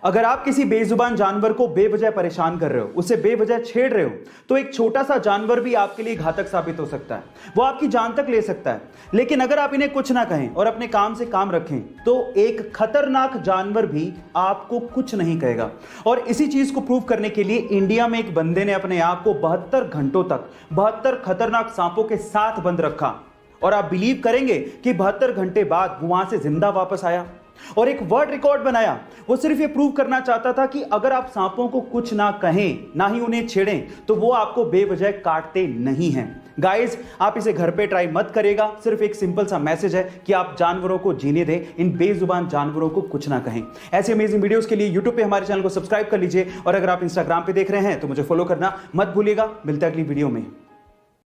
अगर आप किसी बेजुबान जानवर को बेवजह परेशान कर रहे हो, उसे बेवजह छेड़ रहे हो, तो एक छोटा सा जानवर भी आपके लिए घातक साबित हो सकता है। वो आपकी जान तक ले सकता है। लेकिन अगर आप इन्हें कुछ ना कहें और अपने काम से काम रखें, तो एक खतरनाक जानवर भी आपको कुछ नहीं कहेगा। और इसी चीज को प्रूव करने के लिए इंडिया में एक बंदे ने अपने आप को 72 घंटों तक 72 खतरनाक सांपों के साथ बंद रखा। और आप बिलीव करेंगे कि 72 घंटे बाद वो वहां से जिंदा वापस आया और एक वर्ल्ड रिकॉर्ड बनाया। वो सिर्फ ये प्रूव करना चाहता था कि अगर आप सांपों को कुछ ना कहें, ना ही उन्हें छेड़ें, तो वो आपको बेवजह काटते नहीं हैं। गाइस, आप इसे घर पे ट्राई मत करिएगा। सिर्फ एक सिंपल सा मैसेज है कि आप जानवरों को जीने दें, इन बेजुबान जानवरों को कुछ ना कहें। ऐसे अमेजिंग वीडियोस के लिए यूट्यूब पे हमारे चैनल को सब्सक्राइब कर लीजिए और अगर आप इंस्टाग्राम पे देख रहे हैं तो मुझे फॉलो करना मत भूलिएगा। मिलते हैं अगली वीडियो में।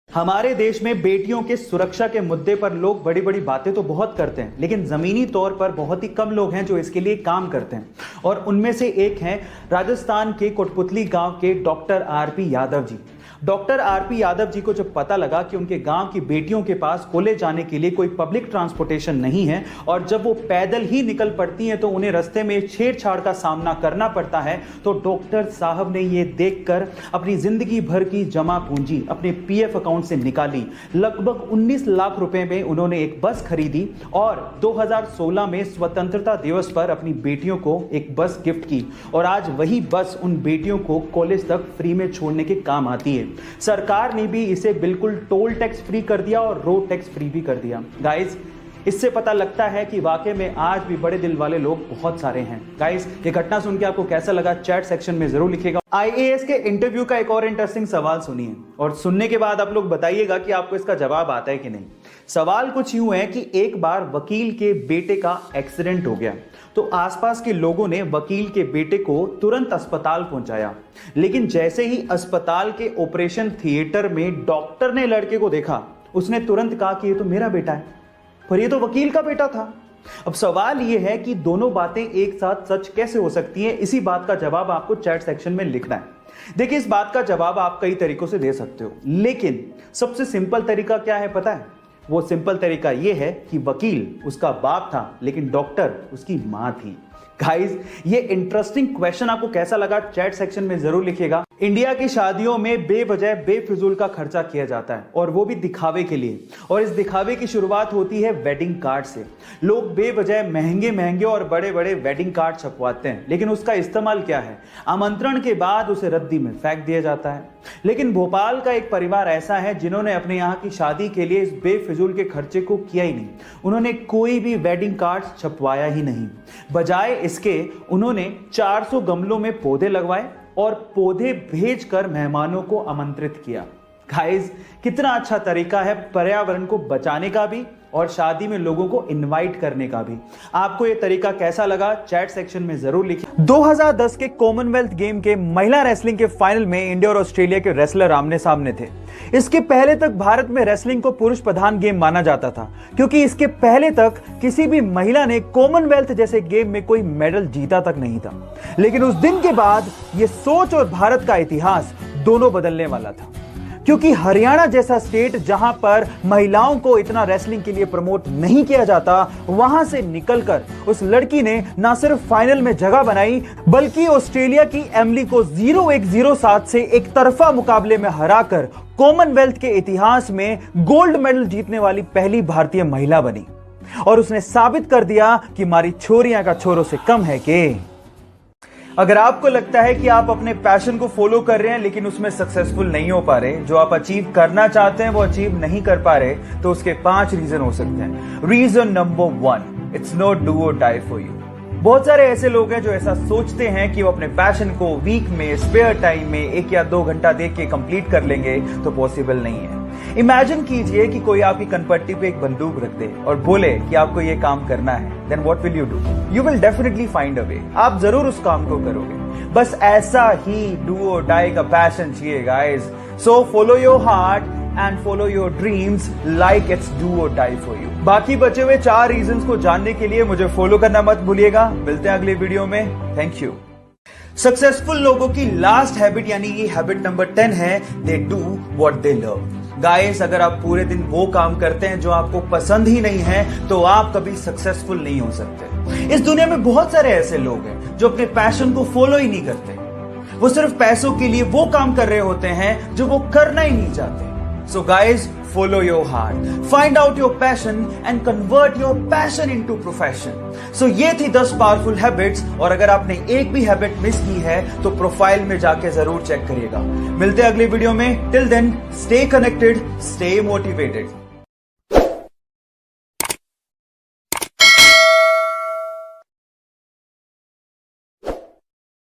हमारे देश में बेटियों के सुरक्षा के मुद्दे पर लोग बड़ी बड़ी बातें तो बहुत करते हैं, लेकिन जमीनी तौर पर बहुत ही कम लोग हैं जो इसके लिए काम करते हैं। और उनमें से एक हैं राजस्थान के कोटपुतली गांव के doctor RP Yadav ji. Doctor RP Yadav ji को जब पता लगा कि उनके गांव की बेटियों के पास कॉलेज जाने के लिए कोई पब्लिक ट्रांसपोर्टेशन नहीं है और जब वो पैदल ही निकल पड़ती हैं तो उन्हें रास्ते में छेड़छाड़ का सामना करना पड़ता है, तो डॉक्टर साहब ने ये देखकर अपनी जिंदगी भर की जमा पूंजी अपने पीएफ अकाउंट से निकाली। लगभग 19 लाख रुपए में उन्होंने एक बस खरीदी और 2016 में स्वतंत्रता दिवस पर अपनी बेटियों को एक बस गिफ्ट की। और आज वही बस उन बेटियों को कॉलेज तक फ्री में छोड़ने के काम आती है। सरकार ने भी इसे बिल्कुल टोल टैक्स फ्री कर दिया और रोड टैक्स फ्री भी कर दिया। गाइस, इससे पता लगता है कि वाकई में आज भी बड़े दिल वाले लोग बहुत सारे हैं। गाइस, ये घटना सुन के आपको कैसा लगा चैट सेक्शन में जरूर लिखिएगा। आईएएस के इंटरव्यू का एक और इंटरेस्टिंग सवाल सुनिए और सुनने के बाद आप लोग बताइएगा कि आपको इसका जवाब आता है कि नहीं। सवाल कुछ यूं है कि एक बार वकील के बेटे का एक्सीडेंट हो गया तो आसपास के लोगों ने वकील के बेटे को तुरंत अस्पताल पहुंचाया, लेकिन जैसे ही अस्पताल के ऑपरेशन थिएटर में डॉक्टर ने लड़के को देखा, उसने तुरंत कहा कि ये तो मेरा बेटा है, पर ये तो वकील का बेटा था। अब सवाल यह है कि दोनों बातें एक साथ सच कैसे हो सकती हैं। इसी बात का जवाब आपको चैट सेक्शन में लिखना है। देखिए, इस बात का जवाब आप कई तरीकों से दे सकते हो, लेकिन सबसे सिंपल तरीका क्या है पता है? वो सिंपल तरीका यह है कि वकील उसका बाप था लेकिन डॉक्टर उसकी मां थी। गाइस, ये इंटरेस्टिंग क्वेश्चन आपको कैसा लगा चैट सेक्शन में जरूर लिखिएगा। इंडिया की शादियों में बेवजह बेफिजूल का खर्चा किया जाता है और वो भी दिखावे के लिए। और इस दिखावे की शुरुआत होती है वेडिंग कार्ड से। लोग बेवजह महंगे महंगे और बड़े बड़े वेडिंग कार्ड छपवाते हैं, लेकिन उसका इस्तेमाल क्या है? आमंत्रण के बाद उसे रद्दी में फेंक दिया जाता है। लेकिन भोपाल का एक परिवार ऐसा है जिन्होंने अपने यहाँ की शादी के लिए इस बेफिजूल के खर्चे को किया ही नहीं। उन्होंने कोई भी वेडिंग कार्ड छपवाया ही नहीं। बजाय इसके उन्होंने 400 गमलों में पौधे लगवाए और पौधे भेजकर मेहमानों को आमंत्रित किया। गाइस, कितना अच्छा तरीका है पर्यावरण को बचाने का भी और शादी में लोगों को इनवाइट करने का भी। आपको यह तरीका कैसा लगा चैट सेक्शन में जरूर लिखिए। 2010 के कॉमनवेल्थ गेम के महिला रेसलिंग के फाइनल में इंडिया और ऑस्ट्रेलिया के रेसलर आमने सामने थे। इसके पहले तक भारत में रेसलिंग को पुरुष प्रधान गेम माना जाता था, क्योंकि इसके पहले तक किसी भी महिला ने कॉमनवेल्थ जैसे गेम में कोई मेडल जीता तक नहीं था। लेकिन उस दिन के बाद यह सोच और भारत का इतिहास दोनों बदलने वाला था, क्योंकि हरियाणा जैसा स्टेट जहां पर महिलाओं को इतना रेसलिंग के लिए प्रमोट नहीं किया जाता, वहां से निकलकर उस लड़की ने ना सिर्फ फाइनल में जगह बनाई, बल्कि ऑस्ट्रेलिया की एमिली को 0-1-0-7 से एक तरफा मुकाबले में हराकर कॉमनवेल्थ के इतिहास में गोल्ड मेडल जीतने वाली पहली भारतीय महिला बनी। और उसने साबित कर दिया कि हमारी छोरियां का छोरों से कम है कि। अगर आपको लगता है कि आप अपने पैशन को फॉलो कर रहे हैं लेकिन उसमें सक्सेसफुल नहीं हो पा रहे, जो आप अचीव करना चाहते हैं वो अचीव नहीं कर पा रहे, तो उसके 5 रीजन हो सकते हैं। Reason number 1, it's not do और डाई फॉर यू। बहुत सारे ऐसे लोग हैं जो ऐसा सोचते हैं कि वो अपने पैशन को वीक में स्पेयर टाइम में 1 या 2 घंटा देख के कंप्लीट कर लेंगे, तो पॉसिबल नहीं है। इमेजिन कीजिए कि कोई आपकी कनपट्टी पे एक बंदूक रख दे और बोले कि आपको ये काम करना है, then what will you do? You will definitely find a way. आप जरूर उस काम को करोगे। बस ऐसा ही डू और डाई का पैशन चाहिए guys. So follow your heart and follow your dreams like it's do और डाई फॉर यू। बाकी बचे हुए 4 रीजंस को जानने के लिए मुझे फॉलो करना मत भूलिएगा। मिलते हैं अगले वीडियो में। Thank you. सक्सेसफुल लोगों की लास्ट हैबिट यानी कि हैबिट नंबर 10 है, they do what they love. Guys, अगर आप पूरे दिन वो काम करते हैं जो आपको पसंद ही नहीं है, तो आप कभी सक्सेसफुल नहीं हो सकते। इस दुनिया में बहुत सारे ऐसे लोग हैं जो अपने पैशन को फॉलो ही नहीं करते। वो सिर्फ पैसों के लिए वो काम कर रहे होते हैं जो वो करना ही नहीं चाहते। So guys, follow your heart. Find out your passion and convert your passion into profession. So ये थी 10 पावरफुल हैबिट्स, और अगर आपने एक भी हैबिट मिस की है तो प्रोफाइल में जाके जरूर चेक करिएगा। मिलते हैं अगली वीडियो में। Till then, stay connected, stay motivated.